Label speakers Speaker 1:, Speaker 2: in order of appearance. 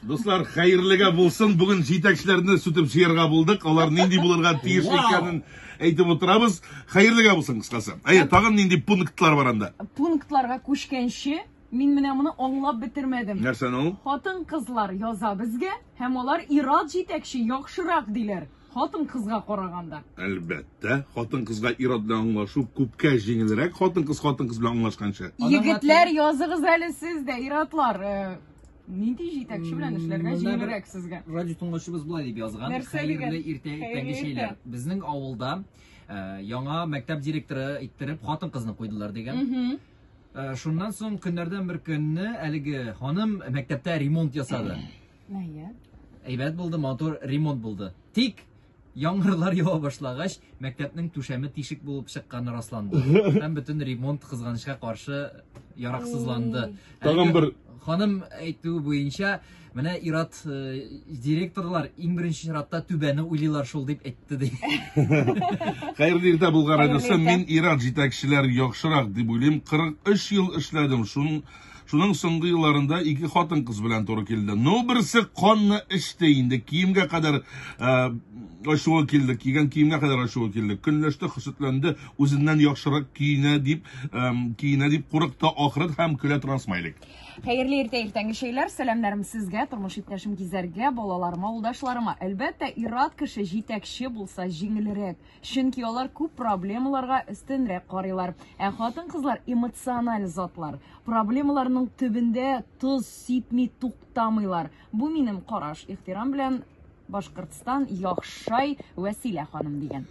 Speaker 1: Dostlar, hayırlıga bulsun. Bugün жетекчилерне сүтүп сыйырга булдык. Алар нинди булырга тиеш экенин әйтеп отырабыз. Хайырлыга булсын кыскасы. Тагын нинди пунктлар бар анда?
Speaker 2: Пунктларга күчкәнче мин менә моны аңлап бетермәдем.
Speaker 1: Нәрсәне ул?
Speaker 2: Хатын-кызлар яза безгә, һәм алар ират җитәкче яхшырак диләр. Хатын-кызга караганда.
Speaker 1: Әлбәттә, хатын-кызга ират белән аңлашу күпкә җиңелрәк, хатын-кыз белән аңлашканча.
Speaker 2: Егетләр, языгыз әле сез дә, иратлар. Нинди җитәкче белән эшләргә җиңелрәк сезгә?
Speaker 3: Радио тыңлаучыбыз булай дип язган. Хәерле иртәнге шәйләр. Безнең авылда яңа мәктәп директоры иттереп хатын-кызны куйдылар дигән. Шуннан соң көннәрдән бер көнне әлеге ханым мәктәптә ремонт ясады.
Speaker 2: Мәйе.
Speaker 3: Әйбәт булды, мотор ремонт булды. Тик яңгырлар ява башлагач, мәктәпнең түшәме тишек булып чыкканы расланды. Һәм бөтен ремонт кызганычка каршы яраксызланды.
Speaker 1: Тагын бер
Speaker 3: ханым әйтүе буенча, менә ират директорлар иң беренче чиратта түбәне уйлыйлар шул дип әйтте ди.
Speaker 1: Хәерле иртә булган радиосы, мин ират җитәкчеләр яхшырак дип уйлыйм. 43 ел эшләдем. Шуның соңгы елларында ике хатын-кыз белән туры килде. Ну берсе канны эчте инде, киемгә кадәр ачуы килде, кигән киемгә кадәр ачуы килде. Көнләште, хөсетләнде, үзеннән яхшырак киенә дип курыкты ахыры һәм көлә трансмайлик.
Speaker 2: Хәерле иртәнге шәйләр, сәламнарым сезгә, тормыш иптәшем Гизәргә, балаларыма, улдашларыма. Әлбәттә, ират кеше җитәкче булса җиңелрәк, чөнки алар күп проблемаларга өстенрәк карыйлар. Ә хатын-кызлар эмоциональ затлар. Проблемаларның төбендә тоз сипми туктамыйлар. Бу минем караш. Ихтирам белән Башкортстан, Яхшай Вәсилә ханым дигән.